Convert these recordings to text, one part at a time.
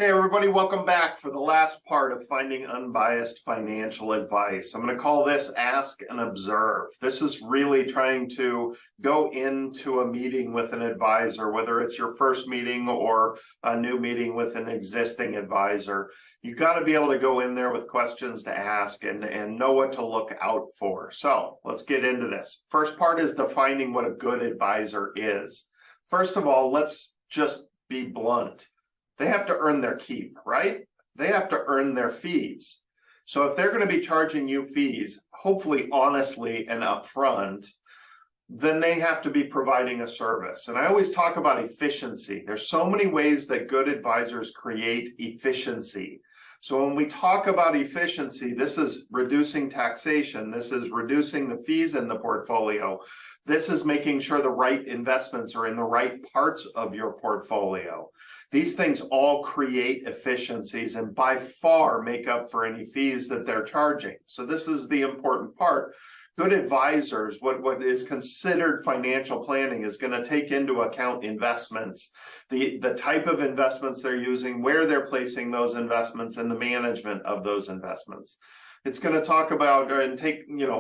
Hey everybody, welcome back for the last part of finding unbiased financial advice. I'm going to call this Ask and Observe. This is really trying to go into a meeting with an advisor, whether it's your first meeting or a new meeting with an existing advisor. You've got to be able to go in there with questions to ask and know what to look out for. So let's get into this. First part is defining what a good advisor is. First of all, let's just be blunt. They have to earn their keep, right? They have to earn their fees. So if they're going to be charging you fees, hopefully honestly and upfront, then they have to be providing a service. And I always talk about efficiency. There's so many ways that good advisors create efficiency. So when we talk about efficiency, this is reducing taxation. This is reducing the fees in the portfolio. This is making sure the right investments are in the right parts of your portfolio. These things all create efficiencies and by far make up for any fees that they're charging. So this is the important part. Good advisors, what is considered financial planning, is going to take into account investments, the type of investments they're using, where they're placing those investments, and the management of those investments. It's going to talk about and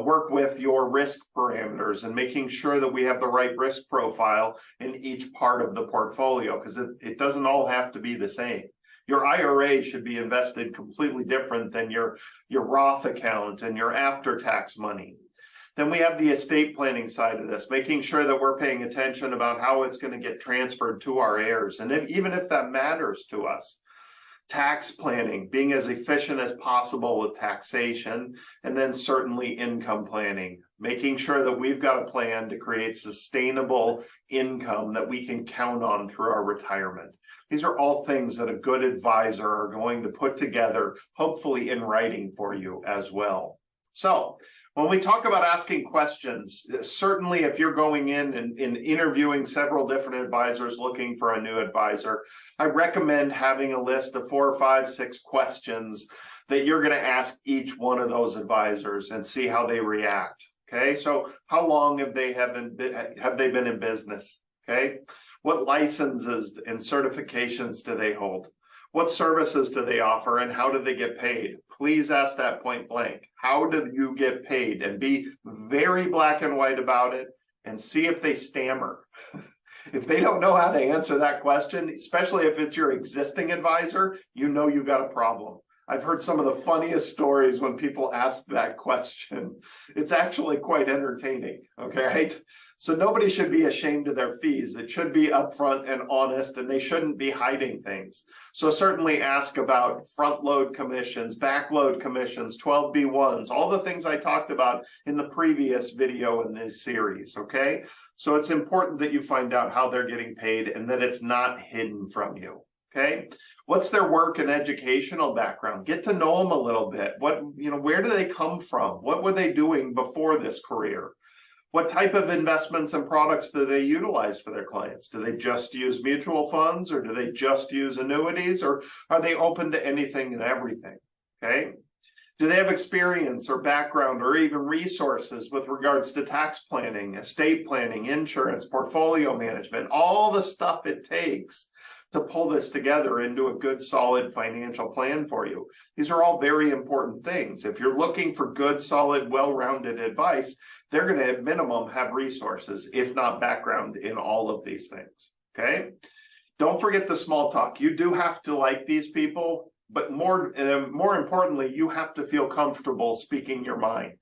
work with your risk parameters and making sure that we have the right risk profile in each part of the portfolio, because it doesn't all have to be the same. Your IRA should be invested completely different than your Roth account and your after-tax money. Then we have the estate planning side of this, making sure that we're paying attention about how it's going to get transferred to our heirs, and even if that matters to us. Tax planning, being as efficient as possible with taxation, and then certainly income planning, making sure that we've got a plan to create sustainable income that we can count on through our retirement. These are all things that a good advisor are going to put together, hopefully in writing for you as well. So when we talk about asking questions, certainly if you're going in and interviewing several different advisors looking for a new advisor, I recommend having a list of 4, 5, 6 questions that you're going to ask each one of those advisors and see how they react. Okay, so how long have they been in business? Okay, what licenses and certifications do they hold? What services do they offer and how do they get paid? Please ask that point blank. How do you get paid? And be very black and white about it and see if they stammer. If they don't know how to answer that question, especially if it's your existing advisor, you know you've got a problem. I've heard some of the funniest stories when people ask that question. It's actually quite entertaining, okay, right? So nobody should be ashamed of their fees. It should be upfront and honest, and they shouldn't be hiding things. So certainly ask about front load commissions, back load commissions, 12B1s, all the things I talked about in the previous video in this series, okay? So it's important that you find out how they're getting paid and that it's not hidden from you, okay? What's their work and educational background? Get to know them a little bit. Where do they come from? What were they doing before this career? What type of investments and products do they utilize for their clients? Do they just use mutual funds, or do they just use annuities, or are they open to anything and everything? Okay. Do they have experience or background or even resources with regards to tax planning, estate planning, insurance, portfolio management, all the stuff it takes to pull this together into a good, solid financial plan for you? These are all very important things. If you're looking for good, solid, well-rounded advice, they're going to at minimum have resources, if not background, in all of these things, okay? Don't forget the small talk. You do have to like these people, but more importantly, you have to feel comfortable speaking your mind,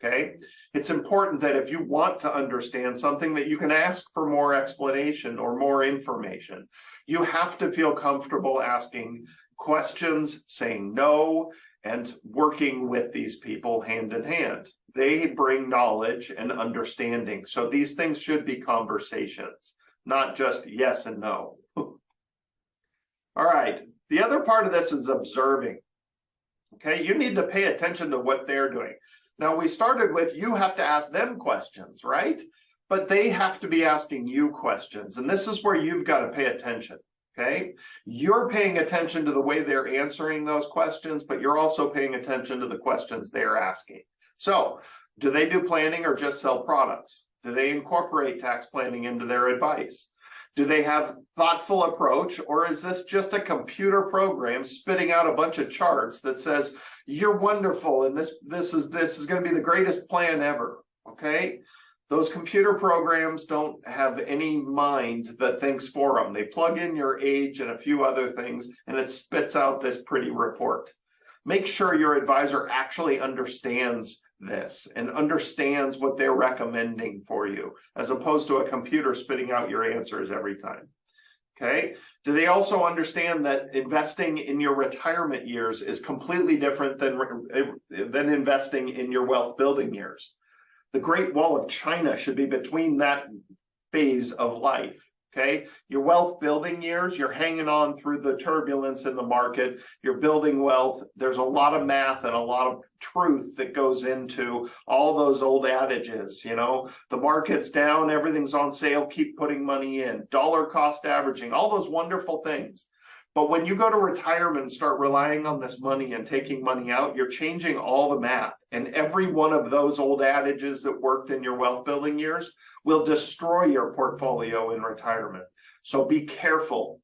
okay? It's important that if you want to understand something, that you can ask for more explanation or more information. You have to feel comfortable asking questions, saying no, and working with these people hand in hand. They bring knowledge and understanding. So these things should be conversations, not just yes and no. All right. The other part of this is observing. Okay. You need to pay attention to what they're doing. Now, we started with you have to ask them questions, right? But they have to be asking you questions. And this is where you've got to pay attention. Okay, you're paying attention to the way they're answering those questions, but you're also paying attention to the questions they're asking. So, do they do planning or just sell products? Do they incorporate tax planning into their advice? Do they have thoughtful approach, or is this just a computer program spitting out a bunch of charts that says you're wonderful and this is going to be the greatest plan ever? Okay, those computer programs don't have any mind that thinks for them. They plug in your age and a few other things, and it spits out this pretty report. Make sure your advisor actually understands this and understands what they're recommending for you, as opposed to a computer spitting out your answers every time. Okay. Do they also understand that investing in your retirement years is completely different than investing in your wealth building years? The Great Wall of China should be between that phase of life. Okay, your wealth building years, you're hanging on through the turbulence in the market, you're building wealth. There's a lot of math and a lot of truth that goes into all those old adages. You know, the market's down, everything's on sale, keep putting money in, dollar cost averaging, all those wonderful things. But when you go to retirement and start relying on this money and taking money out, you're changing all the math. And every one of those old adages that worked in your wealth building years will destroy your portfolio in retirement. So be careful.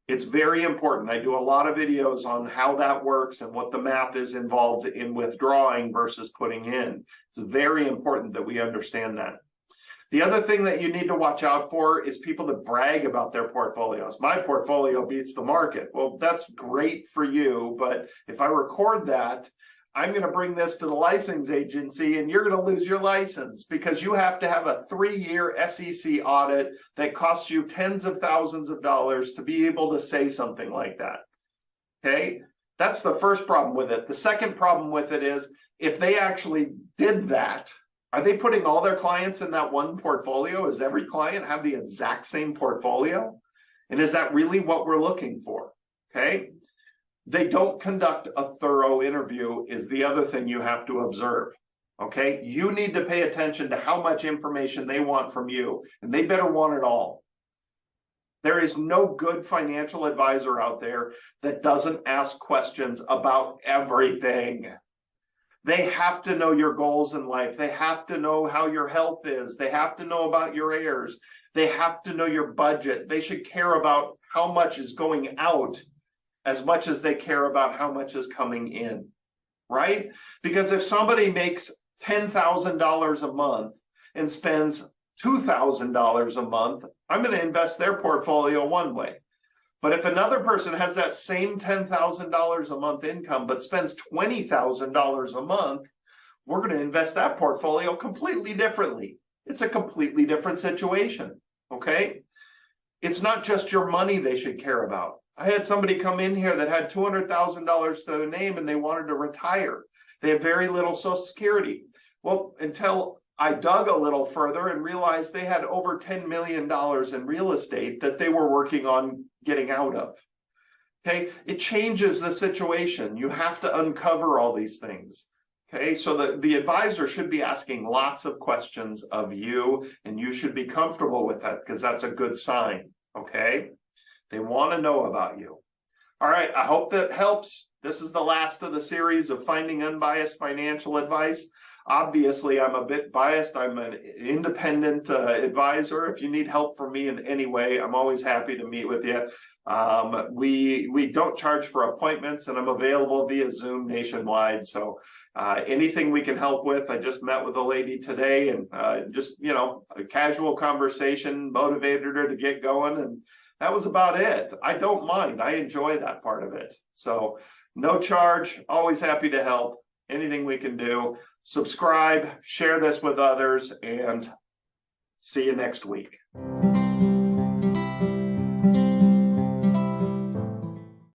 It's very important. I do a lot of videos on how that works and what the math is involved in withdrawing versus putting in. It's very important that we understand that. The other thing that you need to watch out for is people that brag about their portfolios. My portfolio beats the market. Well, that's great for you, but if I record that, I'm going to bring this to the license agency and you're going to lose your license because you have to have a 3-year SEC audit that costs you tens of thousands of dollars to be able to say something like that. Okay, that's the first problem with it. The second problem with it is if they actually did that, are they putting all their clients in that one portfolio? Does every client have the exact same portfolio? And is that really what we're looking for? Okay. They don't conduct a thorough interview is the other thing you have to observe. Okay. You need to pay attention to how much information they want from you, and they better want it all. There is no good financial advisor out there that doesn't ask questions about everything. They have to know your goals in life. They have to know how your health is. They have to know about your heirs. They have to know your budget. They should care about how much is going out as much as they care about how much is coming in, right? Because if somebody makes $10,000 a month and spends $2,000 a month, I'm going to invest their portfolio one way. But if another person has that same $10,000 a month income, but spends $20,000 a month, we're going to invest that portfolio completely differently. It's a completely different situation, okay? It's not just your money they should care about. I had somebody come in here that had $200,000 to their name and they wanted to retire. They have very little Social Security. Well, until I dug a little further and realized they had over $10 million in real estate that they were working on getting out of. Okay, it changes the situation. You have to uncover all these things. Okay, so the advisor should be asking lots of questions of you, and you should be comfortable with that because that's a good sign. Okay, they want to know about you. All right, I hope that helps. This is the last of the series of finding unbiased financial advice. Obviously, I'm a bit biased. I'm an independent advisor. If you need help from me in any way, I'm always happy to meet with you. We don't charge for appointments, and I'm available via Zoom nationwide. So anything we can help with. I just met with a lady today, and just, you know, a casual conversation motivated her to get going, and that was about it. I don't mind. I enjoy that part of it. So no charge. Always happy to help. Anything we can do. Subscribe, share this with others, and see you next week.